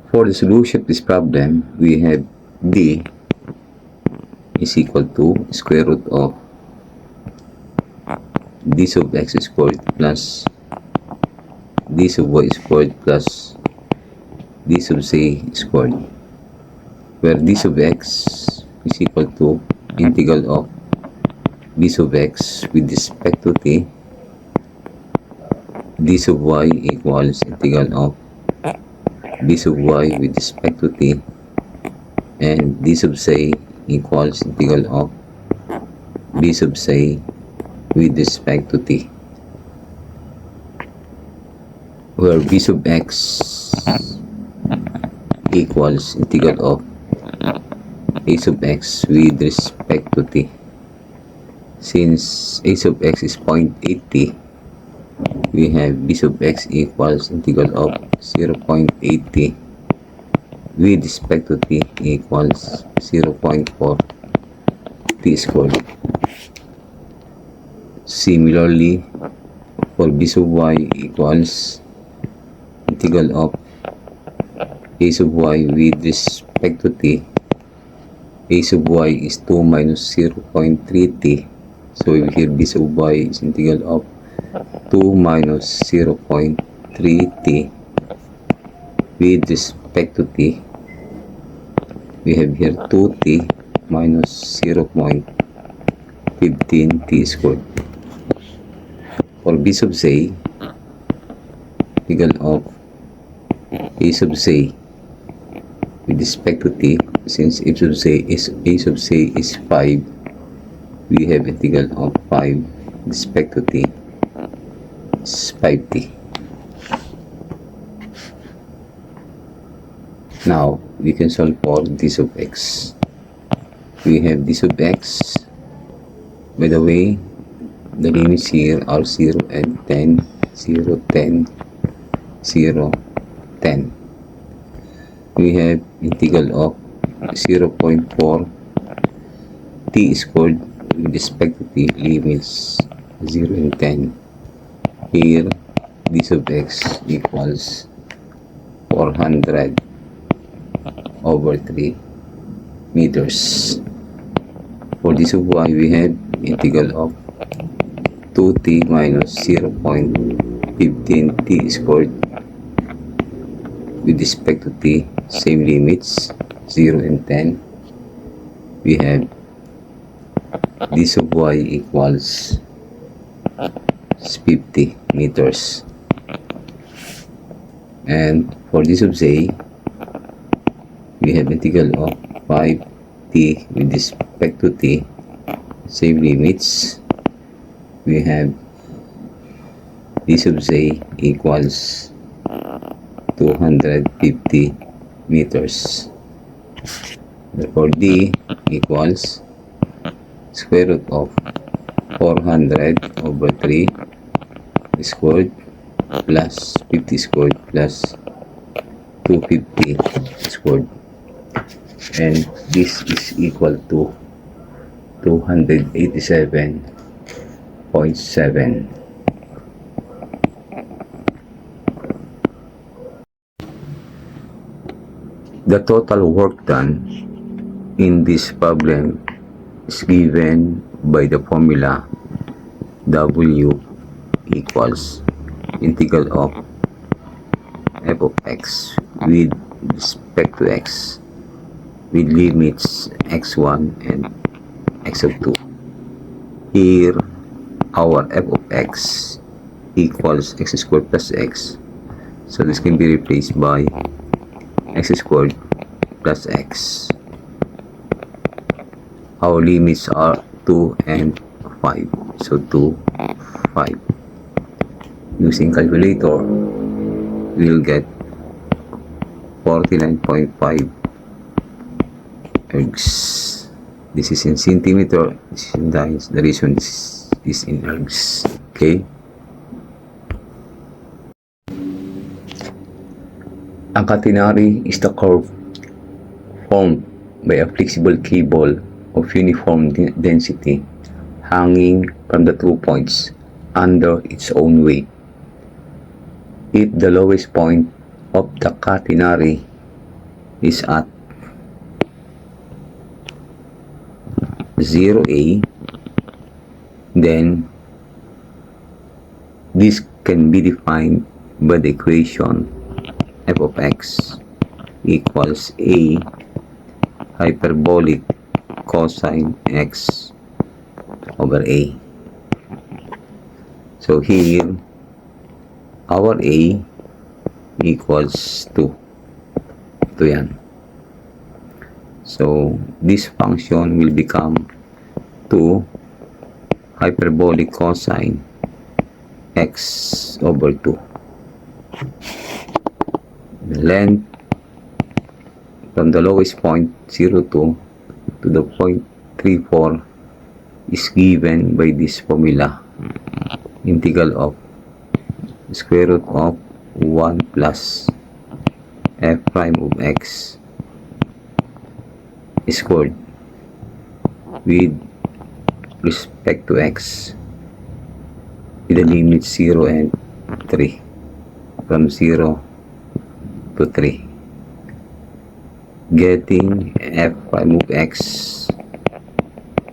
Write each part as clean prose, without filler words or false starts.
For the solution of this problem, we have d is equal to square root of d sub x squared plus d sub y squared plus d sub c squared, where d sub x is equal to integral of d sub x with respect to t, d sub y equals integral of d sub y with respect to t, and d sub c equals integral of d sub c with respect to t, where b sub x equals integral of a sub x with respect to t. Since a sub x is 0.80, we have b sub x equals integral of 0.80 with respect to t equals 0.4 t squared. Similarly, for b sub y equals integral of a sub y with respect to t, a sub y is 2 minus 0.3t, so here b sub y is integral of 2 minus 0.3t with respect to t. We have here 2t minus 0.15t squared. For b sub c, integral of a sub c with respect to t, since a sub c is 5, we have integral of 5 with respect to t is 5t. Now we can solve for d sub x. We have d sub x. By the way, the limits here are 0 and 10, 0, 10, 0, 10. We have integral of 0.4 t squared with respect to t, limits 0 and 10. Here d sub x equals 400 over 3 meters. For d sub y, we have integral of 2t minus 0.15t squared with respect to t, same limits 0 and 10. We have d sub y equals 50 meters. And for d sub z, we have integral of 5t with respect to t, same limits. We have d sub z equals 250 meters. Therefore, d equals square root of 400 over 3 squared plus 50 squared plus 250 squared, and this is equal to 287.7. The total work done in this problem is given by the formula W equals integral of f of x with respect to x with limits x1 and x of 2. Here, our f of x equals x squared plus x, so this can be replaced by x squared plus x. Our limits are 2 and 5, so 2, 5. Using calculator, we'll get 49.5 ergs. This is in centimeter, this is in dyes. The reason this is in ergs. Okay? Ang catenary is the curve formed by a flexible cable of uniform density hanging from the 2 points under its own weight. If the lowest point of the catenary is at 0a, then this can be defined by the equation f of x equals a hyperbolic cosine x over a. So here, our a equals 2. Ito yan. So, this function will become 2 hyperbolic cosine x over 2. The length from the lowest point 0, 2 to the point 3, 4 is given by this formula. Integral of square root of 1 plus f prime of x squared with respect to x with the limits 0 and 3, from 0 to 3. Getting f prime of x,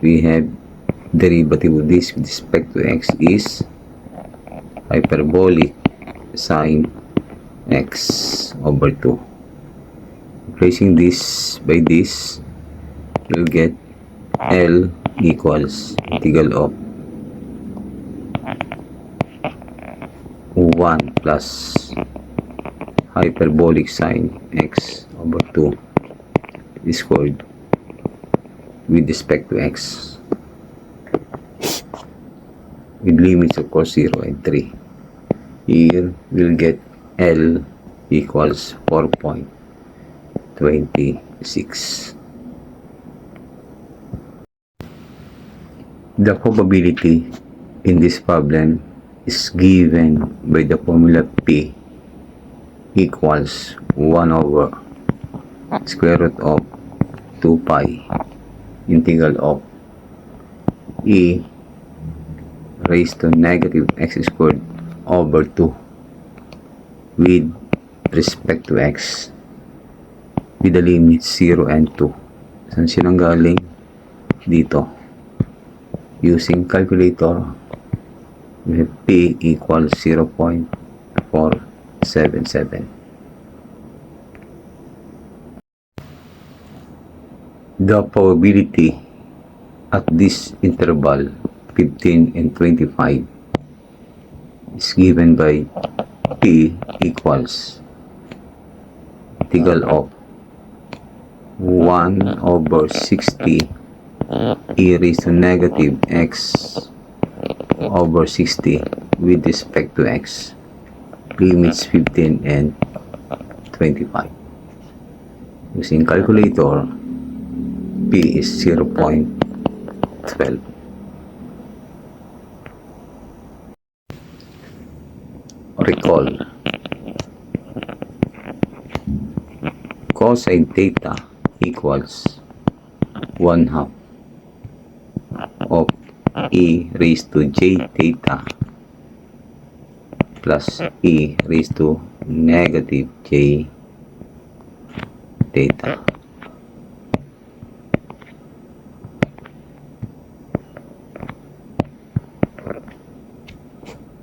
we have derivative of this with respect to x is hyperbolic sine x over 2. Replacing this by this, we'll get L equals integral of 1 plus hyperbolic sine x over 2 squared with respect to x with limits of course 0 and 3. Here we'll get L equals 4.26. The probability in this problem is given by the formula P equals 1 over square root of 2 pi integral of e raised to negative x squared over 2 with respect to x with the limits 0 and 2. Saan silang galing? Dito. Using calculator, we have P equals 0.477. The probability at this interval 15 and 25 is given by P equals integral of 1 over 60 e raised to negative x over 60 with respect to x, limits 15 and 25. Using calculator, P is 0.12. Recall, cosine theta equals 1/2 of e raised to j theta plus e raised to negative j theta.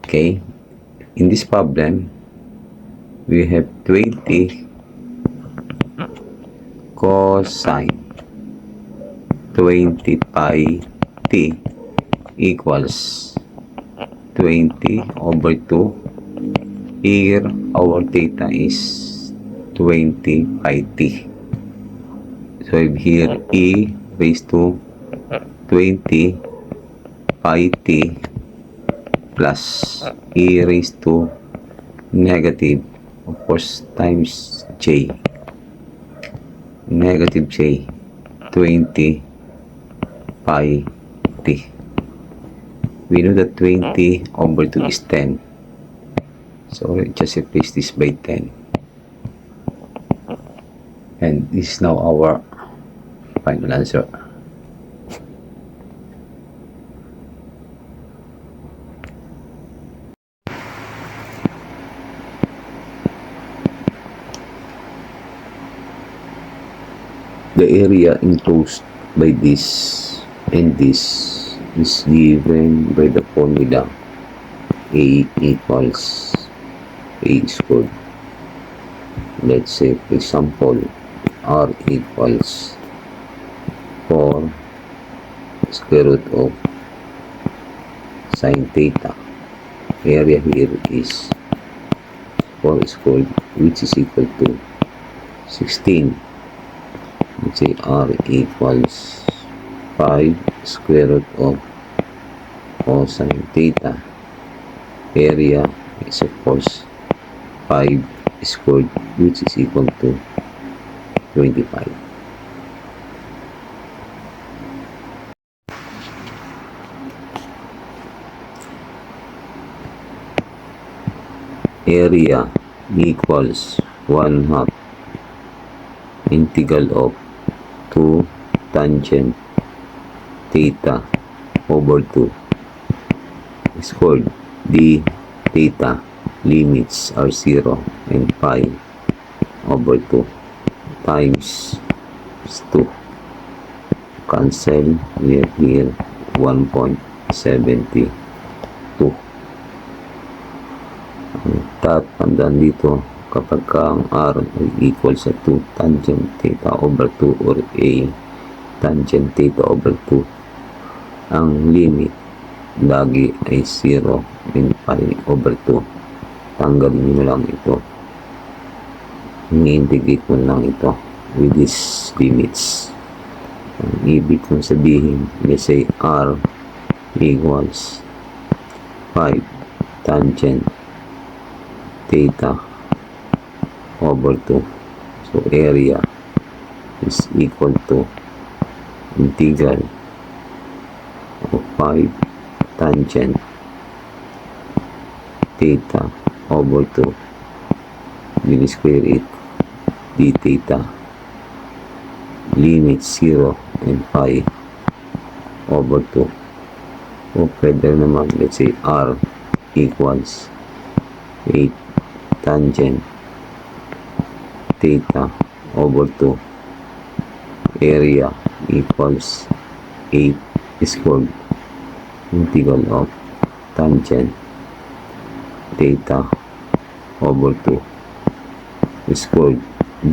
Okay, in this problem, we have 20 cosine 20 pi t equals 20 over 2. Here, our theta is 20 pi t. So, here, e raised to 20 pi t plus e raised to negative, of course, times j. Negative j, 20 pi t. We know that 20 over 2 is 10. So, just replace this by 10. And this is now our final answer. The area enclosed by this and this is given by the formula A equals A squared. Let's say, for example, R equals 4 square root of sine theta. Area here is 4 squared, which is equal to 16. Let's say R equals 5 square root of cosine theta. Area is of course 5 squared, which is equal to 25. Area equals 1/2 integral of 2 tangent theta over 2 squared d theta. Limits are 0 and pi over 2 times 2. Cancel. We have here 1.72. Tandaan dito, kapag ang R ay equal sa 2 tangent theta over 2 or A tangent theta over 2, ang limit lagi ay 0 and pi over 2. Tanggalin nyo lang ito. I-integrate mo lang ito with these limits. Ang ibig kong sabihin, let's say R equals 5 tangent theta over 2. So area is equal to integral of 5 tangent theta over 2. We'll square it d theta. Limit 0 and pi over 2. O pwede naman, let's say R equals 8 tangent theta over 2. Area equals 8 squared integral of tangent theta over 2 squared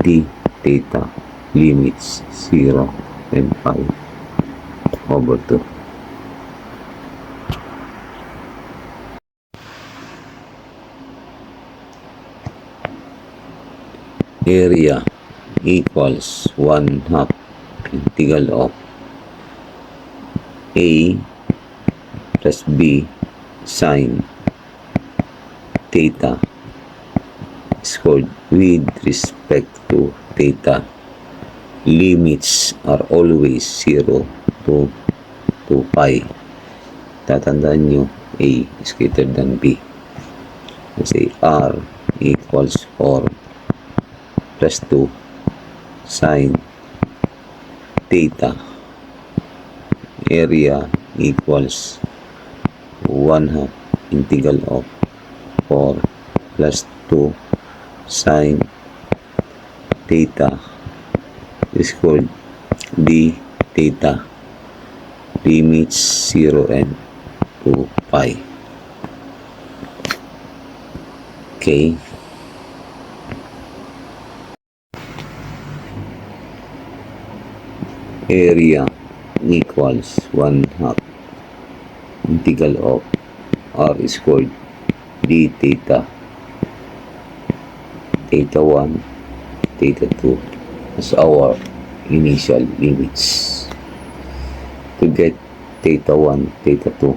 d theta. Limits 0 and pi over 2. Area equals 1/2 integral of A plus B sine theta squared with respect to theta. Limits are always 0 to pi. Tatandaan nyo, A is greater than B. Let's say R equals 4 plus 2 sine theta. Area equals 1/2 integral of 4 plus 2 sine theta is called d theta. Limits 0 and 2 pi. Okay. Area equals 1/2 integral of R squared d theta. Theta 1, theta 2 as our initial limits. To get theta 1, theta 2,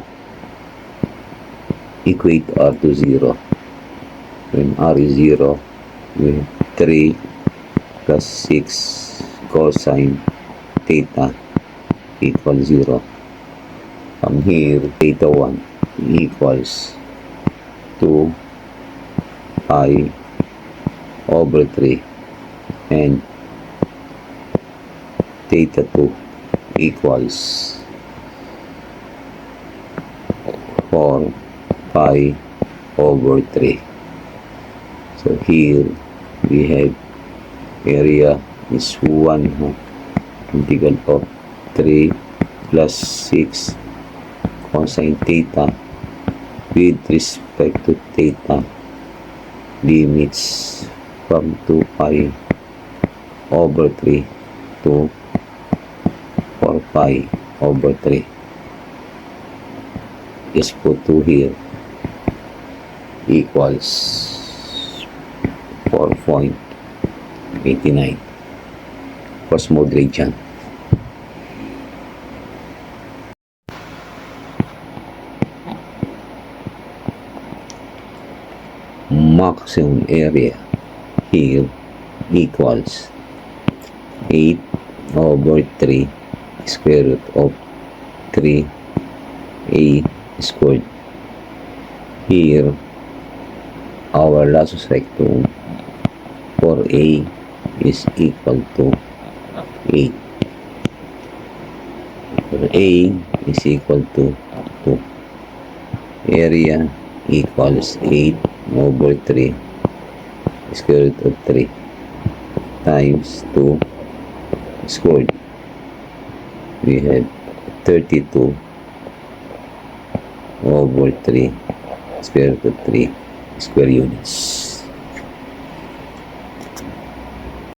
equate R to 0. When R is 0, we have 3 plus 6 cosine theta equals 0. From here, theta 1 equals 2 pi over 3 and theta 2 equals 4 pi over 3. So here we have area is 1/2 integral of 3 plus 6 cosine theta with respect to theta, limits from 2 pi over 3 to 4 pi over 3. Just put 2 here, equals 4.89 cos mode radian. Maximum area here equals 8 over 3 square root of 3a squared. Here, our lasus rectum for A is equal to 8. For A is equal to 2. Area equals 8 over 3 square root of 3 times 2 squared. We have 32 over 3 square root of 3 square units.